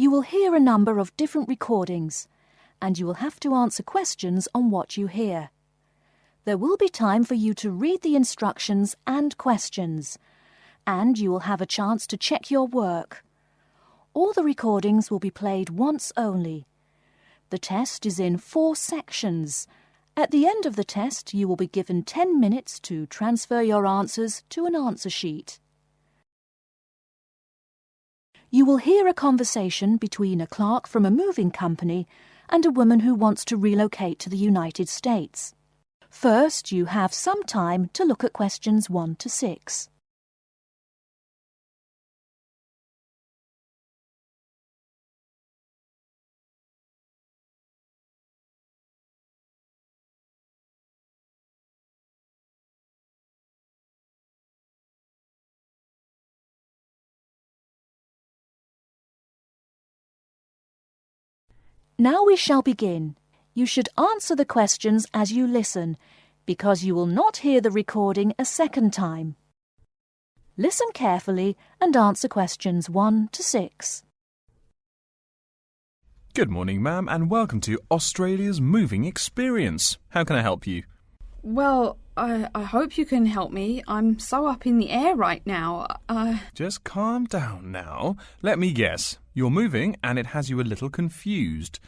You will hear a number of different recordings, and you will have to answer questions on what you hear. There will be time for you to read the instructions and questions, and you will have a chance to check your work. All the recordings will be played once only. The test is in 4 sections. At the end of the test, you will be given 10 minutes to transfer your answers to an answer sheet. You will hear a conversation between a clerk from a moving company and a woman who wants to relocate to the United States. First, you have some time to look at questions 1 to 6. Now we shall begin. You should answer the questions as you listen, because you will not hear the recording a second time. Listen carefully and answer questions 1 to 6. Good morning, ma'am, and welcome to Australia's Moving Experience. How can I help you? Well, I hope you can help me. I'm so up in the air right now. Just calm down now. Let me guess. You're moving and it has you a little confused.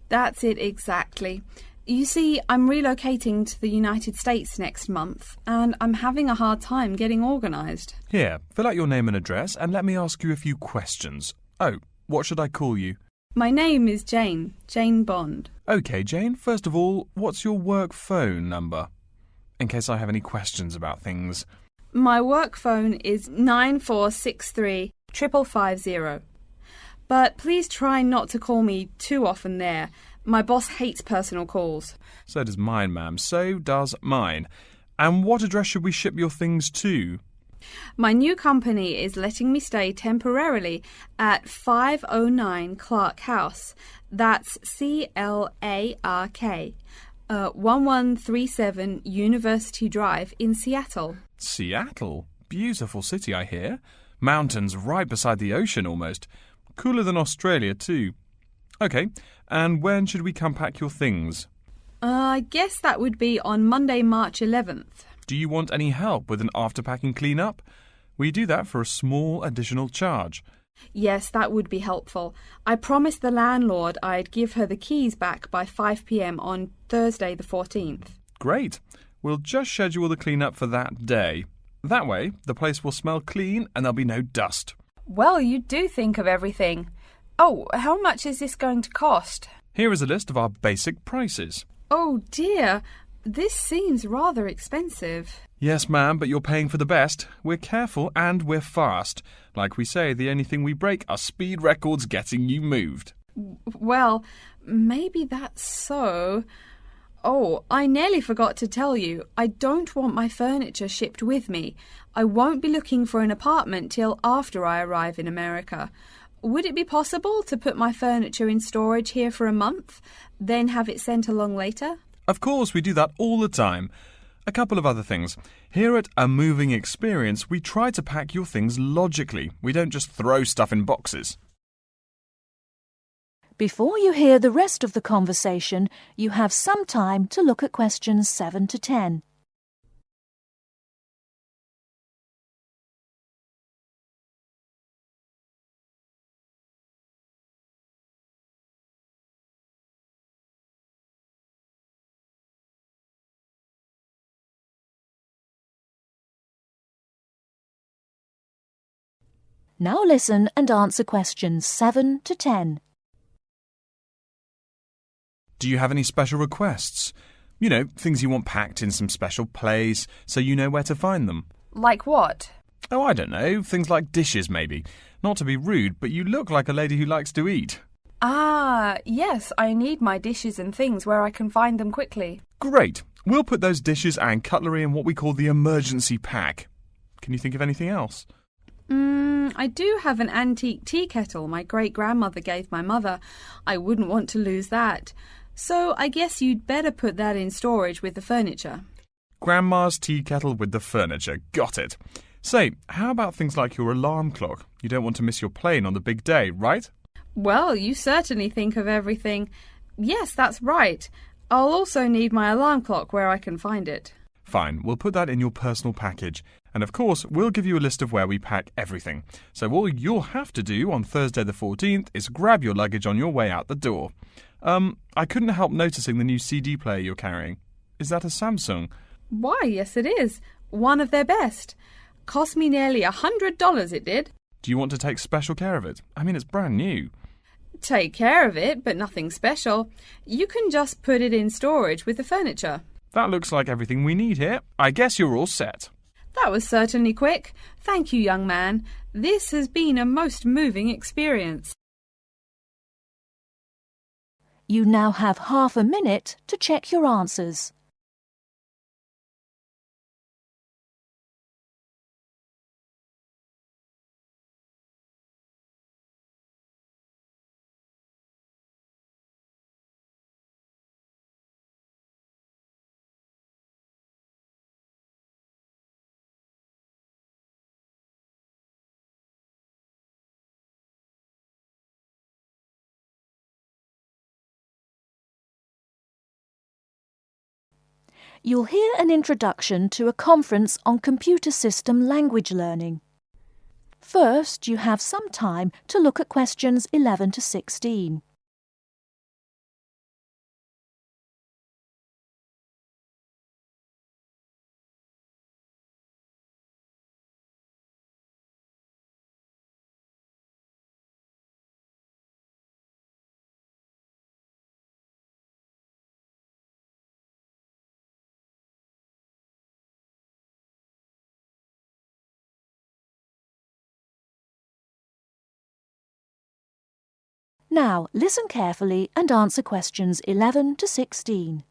That's it exactly. You see, I'm relocating to the United States next month, and I'm having a hard time getting organised. Here, fill out your name and address and let me ask you a few questions. Oh, what should I call you? My name is Jane Bond. OK, Jane, first of all, what's your work phone number? In case I have any questions about things. My work phone is 9463 550. But please try not to call me too often there. My boss hates personal calls. So does mine, ma'am. So does mine. And what address should we ship your things to? My new company is letting me stay temporarily at 509 Clark House. That's CLARK. 1137 University Drive in Seattle. Seattle? Beautiful city, I hear. Mountains right beside the ocean almost. Cooler than Australia too. OK, and when should we come pack your things? I guess that would be on Monday, March 11th. Do you want any help with an after-packing clean-up? We do that for a small additional charge. Yes, that would be helpful. I promised the landlord I'd give her the keys back by 5 p.m. on Thursday the 14th. Great. We'll just schedule the clean-up for that day. That way, the place will smell clean and there'll be no dust. Well, you do think of everything. Oh, how much is this going to cost? Here is a list of our basic prices. Oh dear, this seems rather expensive. Yes, ma'am, but you're paying for the best. We're careful and we're fast. Like we say, the only thing we break are speed records getting you moved. Well, maybe that's so. Oh, I nearly forgot to tell you. I don't want my furniture shipped with me. I won't be looking for an apartment till after I arrive in America. Would it be possible to put my furniture in storage here for a month, then have it sent along later? Of course, we do that all the time. A couple of other things. Here at A Moving Experience, we try to pack your things logically. We don't just throw stuff in boxes. Before you hear the rest of the conversation, you have some time to look at questions 7 to 10. Now listen and answer questions 7 to 10. Do you have any special requests? You know, things you want packed in some special place so you know where to find them. Like what? Oh, I don't know. Things like dishes, maybe. Not to be rude, but you look like a lady who likes to eat. Ah, yes, I need my dishes and things where I can find them quickly. Great. We'll put those dishes and cutlery in what we call the emergency pack. Can you think of anything else? I do have an antique tea kettle my great-grandmother gave my mother. I wouldn't want to lose that. So I guess you'd better put that in storage with the furniture. Grandma's tea kettle with the furniture. Got it. Say, how about things like your alarm clock? You don't want to miss your plane on the big day, right? Well, you certainly think of everything. Yes, that's right. I'll also need my alarm clock where I can find it. Fine, we'll put that in your personal package. And of course, we'll give you a list of where we pack everything. So all you'll have to do on Thursday the 14th is grab your luggage on your way out the door. I couldn't help noticing the new CD player you're carrying. Is that a Samsung? Why, yes it is. One of their best. Cost me nearly $100, it did. Do you want to take special care of it? I mean, it's brand new. Take care of it, but nothing special. You can just put it in storage with the furniture. That looks like everything we need here. I guess you're all set. That was certainly quick. Thank you, young man. This has been a most moving experience. You now have half a minute to check your answers. You'll hear an introduction to a conference on computer system language learning. First, you have some time to look at questions 11 to 16. Now, listen carefully and answer questions 11 to 16.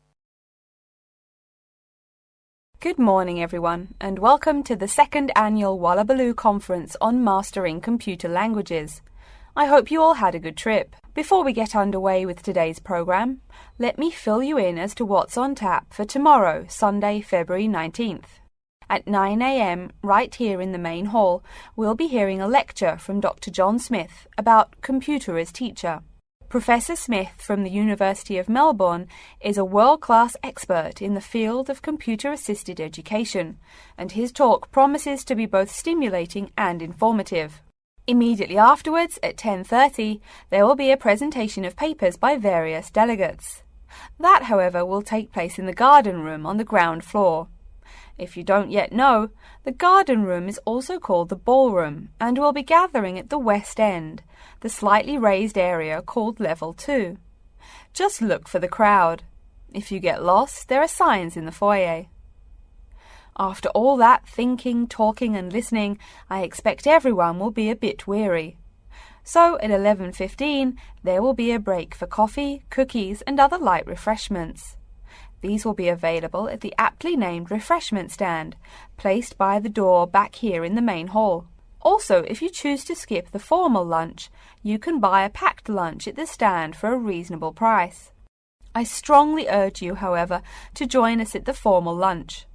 Good morning, everyone, and welcome to the second annual Wallabaloo Conference on Mastering Computer Languages. I hope you all had a good trip. Before we get underway with today's program, let me fill you in as to what's on tap for tomorrow, Sunday, February 19th. At 9 a.m, right here in the main hall, we'll be hearing a lecture from Dr. John Smith about computer as teacher. Professor Smith from the University of Melbourne is a world-class expert in the field of computer-assisted education, and his talk promises to be both stimulating and informative. Immediately afterwards, at 10:30, there will be a presentation of papers by various delegates. That, however, will take place in the garden room on the ground floor. If you don't yet know, the garden room is also called the ballroom and will be gathering at the west end, the slightly raised area called Level 2. Just look for the crowd. If you get lost, there are signs in the foyer. After all that thinking, talking and listening, I expect everyone will be a bit weary. So at 11:15, there will be a break for coffee, cookies and other light refreshments. These will be available at the aptly named refreshment stand, placed by the door back here in the main hall. Also, if you choose to skip the formal lunch, you can buy a packed lunch at the stand for a reasonable price. I strongly urge you, however, to join us at the formal lunch.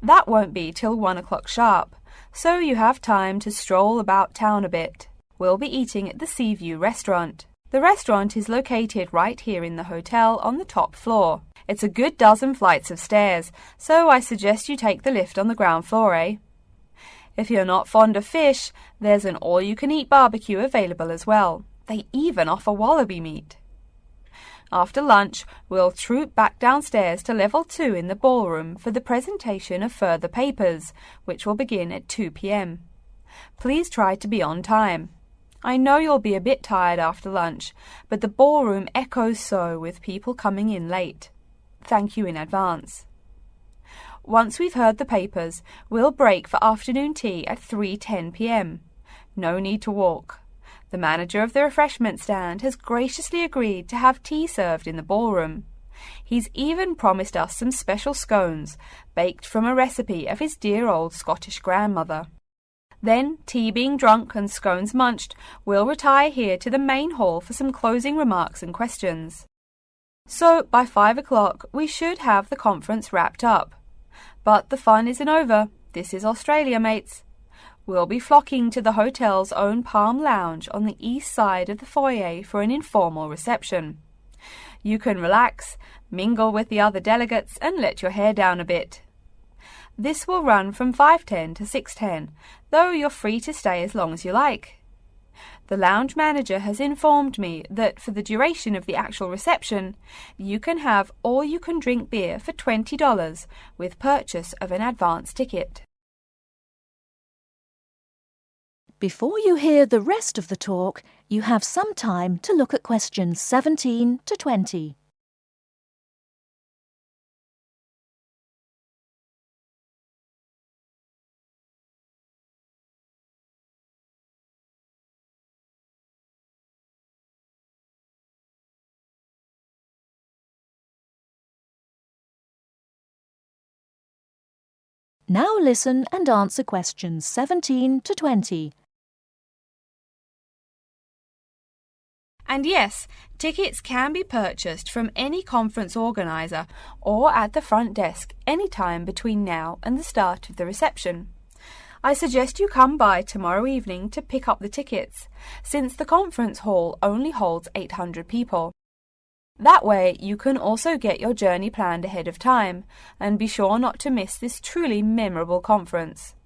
That won't be till 1 o'clock sharp, so you have time to stroll about town a bit. We'll be eating at the Seaview restaurant. The restaurant is located right here in the hotel on the top floor. It's a good dozen flights of stairs, so I suggest you take the lift on the ground floor, eh? If you're not fond of fish, there's an all-you-can-eat barbecue available as well. They even offer wallaby meat. After lunch, we'll troop back downstairs to Level 2 in the ballroom for the presentation of further papers, which will begin at 2 p.m. Please try to be on time. I know you'll be a bit tired after lunch, but the ballroom echoes so with people coming in late. Thank you in advance. Once we've heard the papers, we'll break for afternoon tea at 3:10 p.m. No need to walk. The manager of the refreshment stand has graciously agreed to have tea served in the ballroom. He's even promised us some special scones, baked from a recipe of his dear old Scottish grandmother. Then, tea being drunk and scones munched, we'll retire here to the main hall for some closing remarks and questions. So, by 5 o'clock, we should have the conference wrapped up. But the fun isn't over. This is Australia, mates. We'll be flocking to the hotel's own Palm Lounge on the east side of the foyer for an informal reception. You can relax, mingle with the other delegates, and let your hair down a bit. This will run from 5:10 to 6:10, though you're free to stay as long as you like. The lounge manager has informed me that for the duration of the actual reception, you can have all-you-can-drink beer for $20 with purchase of an advance ticket. Before you hear the rest of the talk, you have some time to look at questions 17 to 20. Now listen and answer questions 17 to 20. And yes, tickets can be purchased from any conference organiser or at the front desk any time between now and the start of the reception. I suggest you come by tomorrow evening to pick up the tickets, since the conference hall only holds 800 people. That way you can also get your journey planned ahead of time and be sure not to miss this truly memorable conference.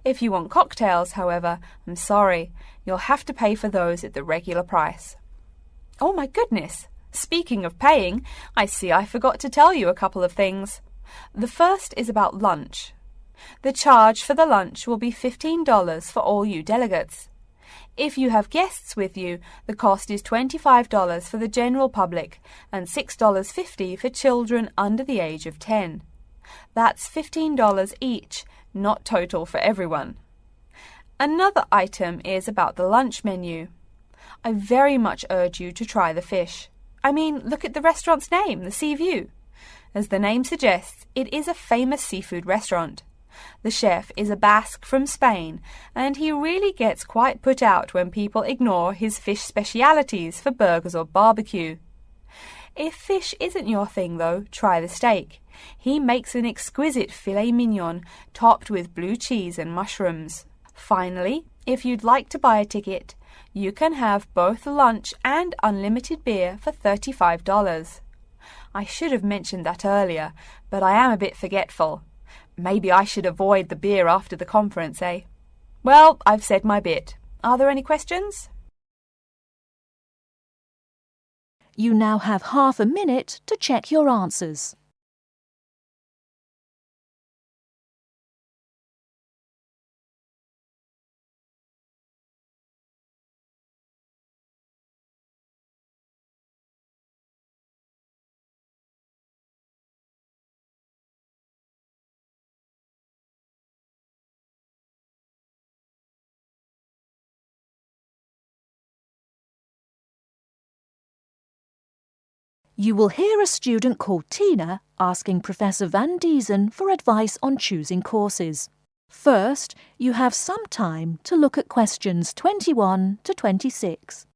If you want cocktails, however, I'm sorry, you'll have to pay for those at the regular price. Oh my goodness! Speaking of paying, I see I forgot to tell you a couple of things. The first is about lunch. The charge for the lunch will be $15 for all you delegates. If you have guests with you, the cost is $25 for the general public and $6.50 for children under the age of 10. That's $15 each, not total for everyone. Another item is about the lunch menu. I very much urge you to try the fish. I mean, look at the restaurant's name, the Sea View. As the name suggests, it is a famous seafood restaurant. The chef is a Basque from Spain, and he really gets quite put out when people ignore his fish specialities for burgers or barbecue. If fish isn't your thing, though, try the steak. He makes an exquisite filet mignon topped with blue cheese and mushrooms. Finally, if you'd like to buy a ticket, you can have both lunch and unlimited beer for $35. I should have mentioned that earlier, but I am a bit forgetful. Maybe I should avoid the beer after the conference, eh? Well, I've said my bit. Are there any questions? You now have half a minute to check your answers. You will hear a student called Tina asking Professor Van Diezen for advice on choosing courses. First, you have some time to look at questions 21 to 26.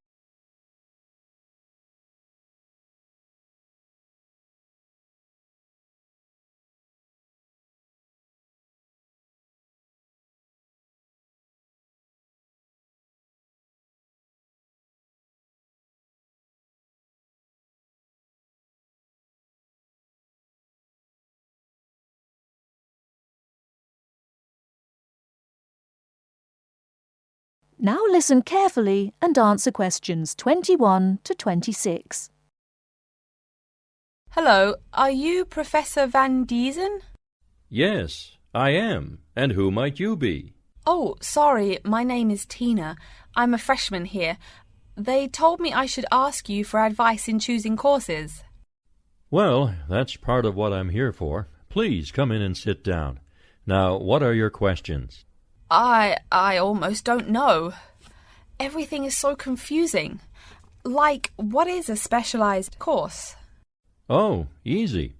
Now listen carefully and answer questions 21 to 26. Hello, are you Professor Van Diezen? Yes, I am. And who might you be? Oh, sorry, my name is Tina. I'm a freshman here. They told me I should ask you for advice in choosing courses. Well, that's part of what I'm here for. Please come in and sit down. Now, what are your questions? I almost don't know. Everything is so confusing. Like, what is a specialized course? Oh, easy.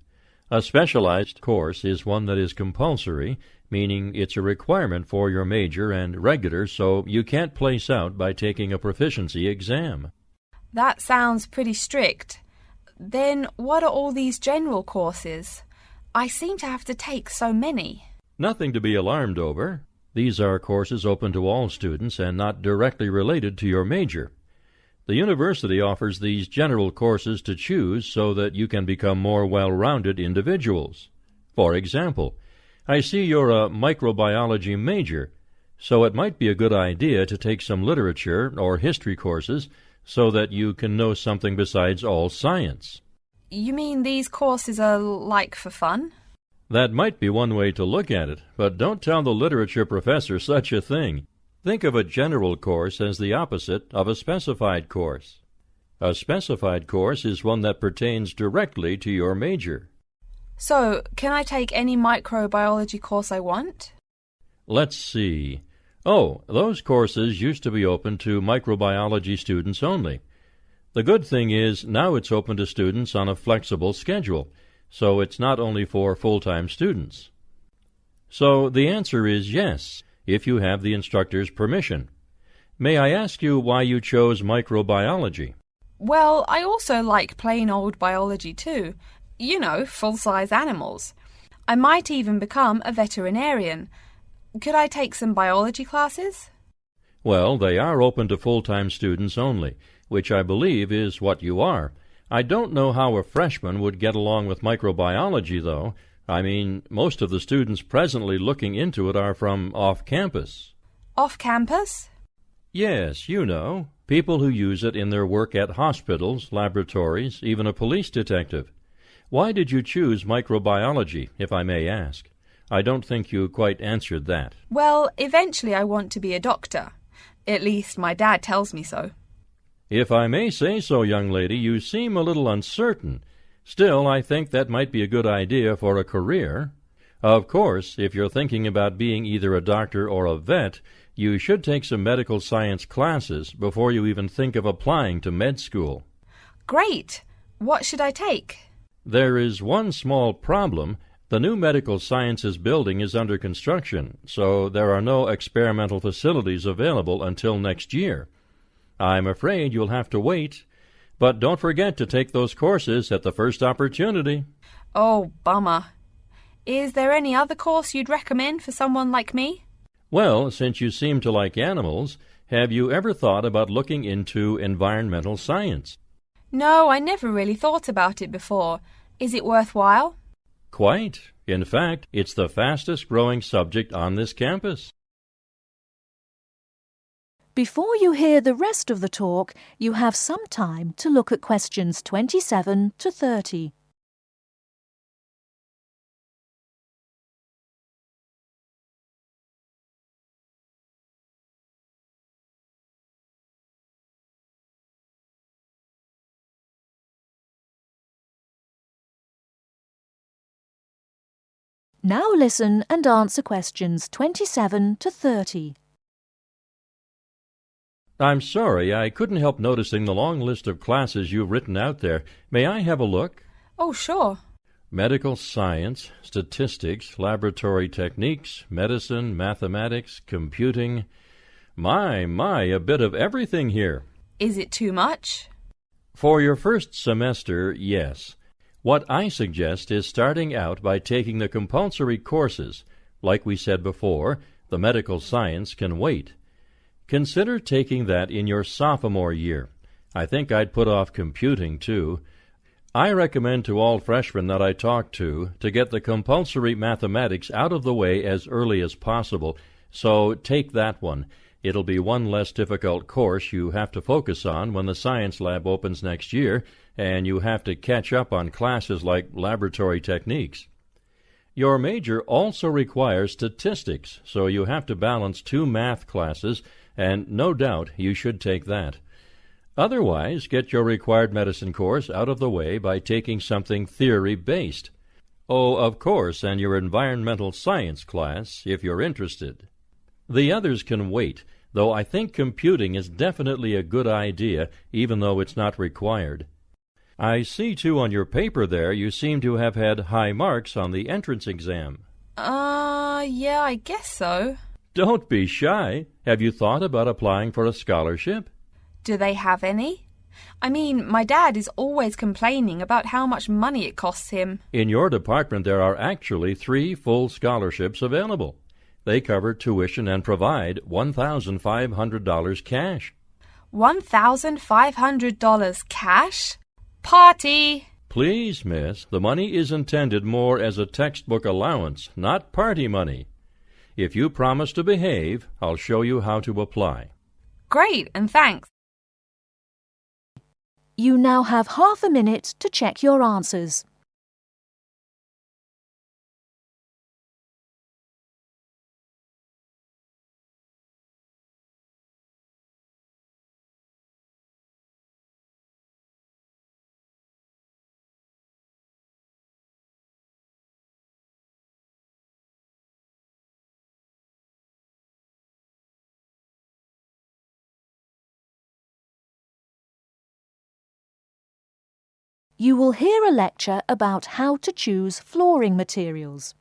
A specialized course is one that is compulsory, meaning it's a requirement for your major and regular, so you can't place out by taking a proficiency exam. That sounds pretty strict. Then what are all these general courses? I seem to have to take so many. Nothing to be alarmed over. These are courses open to all students and not directly related to your major. The university offers these general courses to choose so that you can become more well-rounded individuals. For example, I see you're a microbiology major, so it might be a good idea to take some literature or history courses so that you can know something besides all science. You mean these courses are like for fun? That might be one way to look at it, but don't tell the literature professor such a thing. Think of a general course as the opposite of a specified course. A specified course is one that pertains directly to your major. So, can I take any microbiology course I want? Let's see. Oh, those courses used to be open to microbiology students only. The good thing is now it's open to students on a flexible schedule, so it's not only for full-time students. So the answer is yes, if you have the instructor's permission. May I ask you why you chose microbiology? Well, I also like plain old biology too. You know, full-size animals. I might even become a veterinarian. Could I take some biology classes? Well, they are open to full-time students only, which I believe is what you are. I don't know how a freshman would get along with microbiology, though. I mean, most of the students presently looking into it are from off-campus. Off-campus? Yes, you know, people who use it in their work at hospitals, laboratories, even a police detective. Why did you choose microbiology, if I may ask? I don't think you quite answered that. Well, eventually I want to be a doctor. At least my dad tells me so. If I may say so, young lady, you seem a little uncertain. Still, I think that might be a good idea for a career. Of course, if you're thinking about being either a doctor or a vet, you should take some medical science classes before you even think of applying to med school. Great! What should I take? There is one small problem. The new medical sciences building is under construction, so there are no experimental facilities available until next year. I'm afraid you'll have to wait, but don't forget to take those courses at the first opportunity. Oh, bummer. Is there any other course you'd recommend for someone like me? Well, since you seem to like animals, have you ever thought about looking into environmental science? No, I never really thought about it before. Is it worthwhile? Quite. In fact, it's the fastest-growing subject on this campus. Before you hear the rest of the talk, you have some time to look at questions 27 to 30. Now listen and answer questions 27 to 30. I'm sorry, I couldn't help noticing the long list of classes you've written out there. May I have a look? Oh, sure. Medical science, statistics, laboratory techniques, medicine, mathematics, computing. My, a bit of everything here. Is it too much? For your first semester, yes. What I suggest is starting out by taking the compulsory courses. Like we said before, the medical science can wait. Consider taking that in your sophomore year. I think I'd put off computing, too. I recommend to all freshmen that I talk to get the compulsory mathematics out of the way as early as possible, so take that one. It'll be one less difficult course you have to focus on when the science lab opens next year, and you have to catch up on classes like laboratory techniques. Your major also requires statistics, so you have to balance 2 math classes, and no doubt you should take that. Otherwise, get your required medicine course out of the way by taking something theory-based. Oh, of course, and your environmental science class, if you're interested. The others can wait, though I think computing is definitely a good idea, even though it's not required. I see, too, on your paper there you seem to have had high marks on the entrance exam. Yeah, I guess so. Don't be shy. Have you thought about applying for a scholarship? Do they have any? I mean, my dad is always complaining about how much money it costs him. In your department there are actually 3 full scholarships available. They cover tuition and provide $1,500 cash. $1,500 cash? Party! Please, miss, the money is intended more as a textbook allowance, not party money. If you promise to behave, I'll show you how to apply. Great, and thanks. You now have half a minute to check your answers. You will hear a lecture about how to choose flooring materials.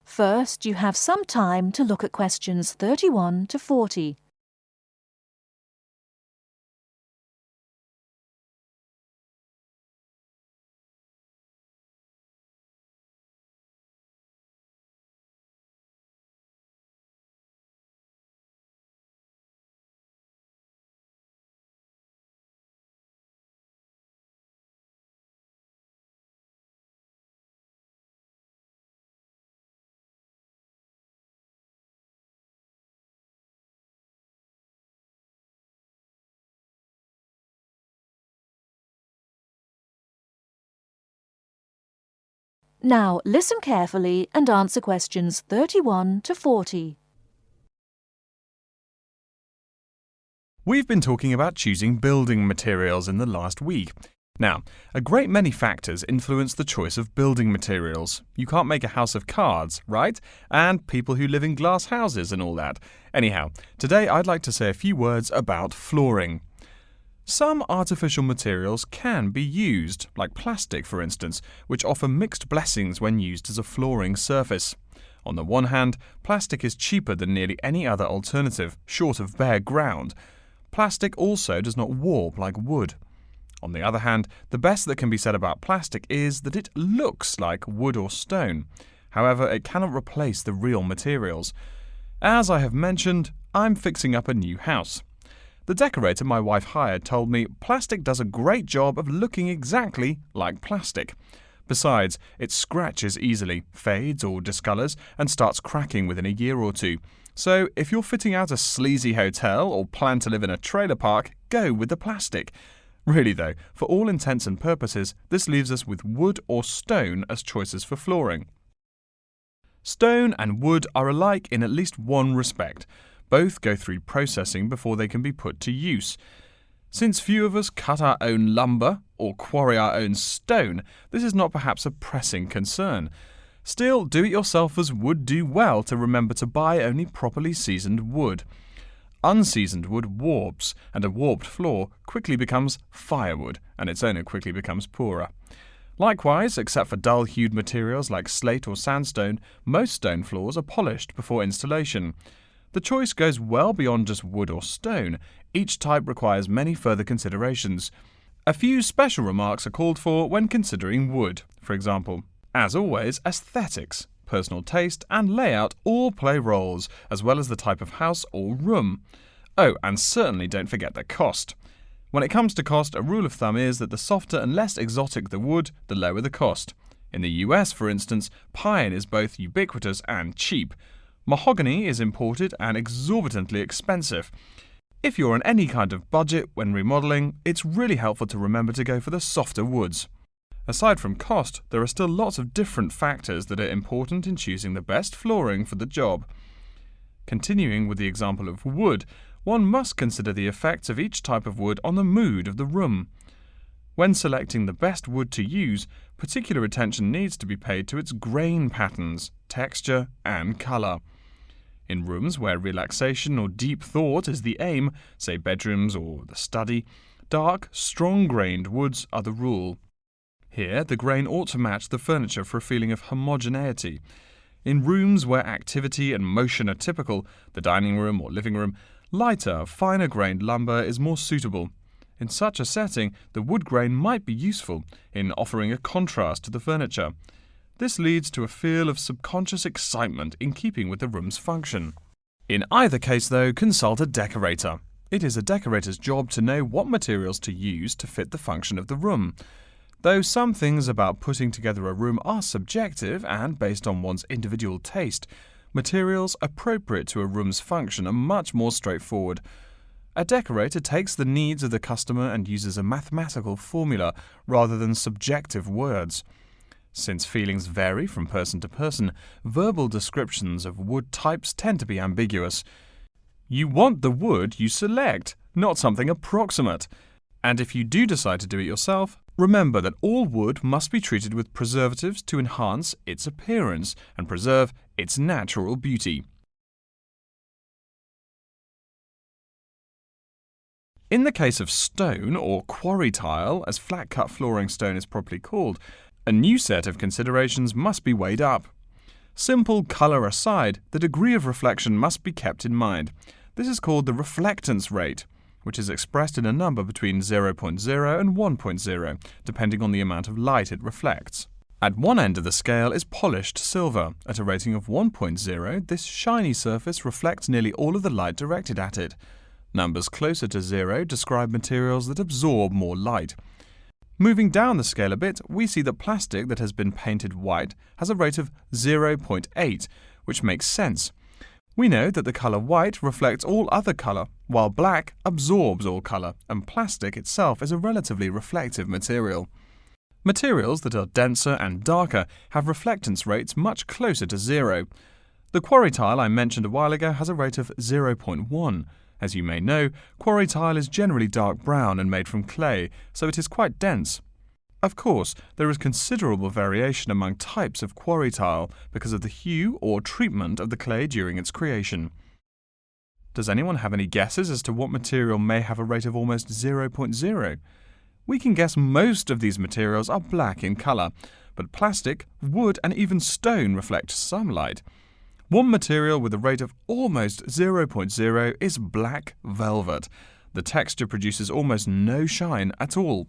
First, you have some time to look at questions 31 to 40. Now listen carefully and answer questions 31 to 40. We've been talking about choosing building materials in the last week. Now, a great many factors influence the choice of building materials. You can't make a house of cards, right? And people who live in glass houses and all that. Anyhow, today I'd like to say a few words about flooring. Some artificial materials can be used, like plastic for instance, which offer mixed blessings when used as a flooring surface. On the one hand, plastic is cheaper than nearly any other alternative, short of bare ground. Plastic also does not warp like wood. On the other hand, the best that can be said about plastic is that it looks like wood or stone. However, it cannot replace the real materials. As I have mentioned, I'm fixing up a new house. The decorator my wife hired told me plastic does a great job of looking exactly like plastic. Besides, it scratches easily, fades or discolors, and starts cracking within a year or two. So, if you're fitting out a sleazy hotel or plan to live in a trailer park, go with the plastic. Really though, for all intents and purposes, this leaves us with wood or stone as choices for flooring. Stone and wood are alike in at least one respect. Both go through processing before they can be put to use. Since few of us cut our own lumber or quarry our own stone, this is not perhaps a pressing concern. Still, do-it-yourselfers would do well to remember to buy only properly seasoned wood. Unseasoned wood warps, and a warped floor quickly becomes firewood, and its owner quickly becomes poorer. Likewise, except for dull-hued materials like slate or sandstone, most stone floors are polished before installation. The choice goes well beyond just wood or stone. Each type requires many further considerations. A few special remarks are called for when considering wood. For example, as always, aesthetics, personal taste, and layout all play roles, as well as the type of house or room. Oh, and certainly don't forget the cost. When it comes to cost, a rule of thumb is that the softer and less exotic the wood, the lower the cost. In the US, for instance, pine is both ubiquitous and cheap. Mahogany is imported and exorbitantly expensive. If you're on any kind of budget when remodeling, it's really helpful to remember to go for the softer woods. Aside from cost, there are still lots of different factors that are important in choosing the best flooring for the job. Continuing with the example of wood, one must consider the effects of each type of wood on the mood of the room. When selecting the best wood to use, particular attention needs to be paid to its grain patterns, texture, and colour. In rooms where relaxation or deep thought is the aim, say bedrooms or the study, dark, strong-grained woods are the rule. Here, the grain ought to match the furniture for a feeling of homogeneity. In rooms where activity and motion are typical, the dining room or living room, lighter, finer-grained lumber is more suitable. In such a setting, the wood grain might be useful in offering a contrast to the furniture. This leads to a feel of subconscious excitement in keeping with the room's function. In either case, though, consult a decorator. It is a decorator's job to know what materials to use to fit the function of the room. Though some things about putting together a room are subjective and based on one's individual taste, materials appropriate to a room's function are much more straightforward. A decorator takes the needs of the customer and uses a mathematical formula rather than subjective words. Since feelings vary from person to person, verbal descriptions of wood types tend to be ambiguous. You want the wood you select, not something approximate. And if you do decide to do it yourself, remember that all wood must be treated with preservatives to enhance its appearance and preserve its natural beauty. In the case of stone, or quarry tile, as flat-cut flooring stone is properly called, a new set of considerations must be weighed up. Simple colour aside, the degree of reflection must be kept in mind. This is called the reflectance rate, which is expressed in a number between 0.0 and 1.0, depending on the amount of light it reflects. At one end of the scale is polished silver. At a rating of 1.0, this shiny surface reflects nearly all of the light directed at it. Numbers closer to 0 describe materials that absorb more light. Moving down the scale a bit, we see that plastic that has been painted white has a rate of 0.8, which makes sense. We know that the colour white reflects all other colour, while black absorbs all colour, and plastic itself is a relatively reflective material. Materials that are denser and darker have reflectance rates much closer to 0. The quarry tile I mentioned a while ago has a rate of 0.1. As you may know, quarry tile is generally dark brown and made from clay, so it is quite dense. Of course, there is considerable variation among types of quarry tile because of the hue or treatment of the clay during its creation. Does anyone have any guesses as to what material may have a rate of almost 0.0? We can guess most of these materials are black in colour, but plastic, wood and even stone reflect some light. One material with a rate of almost 0.0 is black velvet. The texture produces almost no shine at all.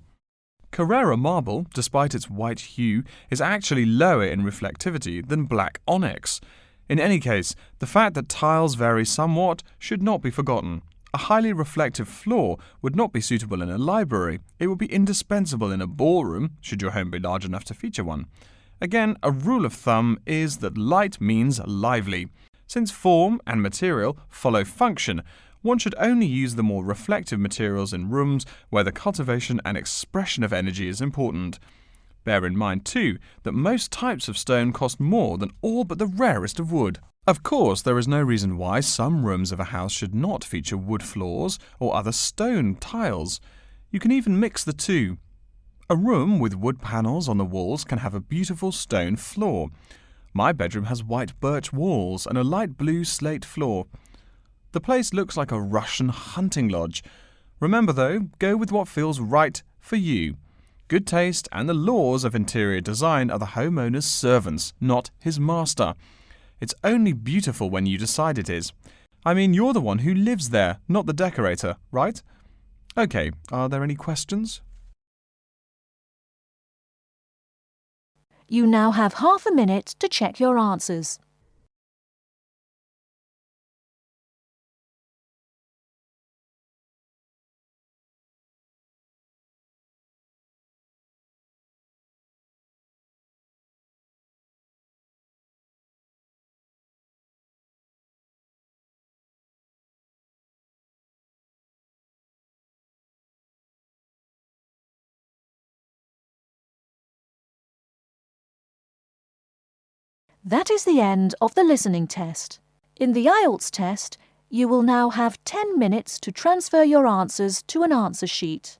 Carrara marble, despite its white hue, is actually lower in reflectivity than black onyx. In any case, the fact that tiles vary somewhat should not be forgotten. A highly reflective floor would not be suitable in a library. It would be indispensable in a ballroom, should your home be large enough to feature one. Again, a rule of thumb is that light means lively. Since form and material follow function, one should only use the more reflective materials in rooms where the cultivation and expression of energy is important. Bear in mind, too, that most types of stone cost more than all but the rarest of wood. Of course, there is no reason why some rooms of a house should not feature wood floors or other stone tiles. You can even mix the two. A room with wood panels on the walls can have a beautiful stone floor. My bedroom has white birch walls and a light blue slate floor. The place looks like a Russian hunting lodge. Remember though, go with what feels right for you. Good taste and the laws of interior design are the homeowner's servants, not his master. It's only beautiful when you decide it is. I mean, you're the one who lives there, not the decorator, right? Okay, are there any questions? You now have half a minute to check your answers. That is the end of the listening test. In the Ielts test, you will now have 10 minutes to transfer your answers to an answer sheet.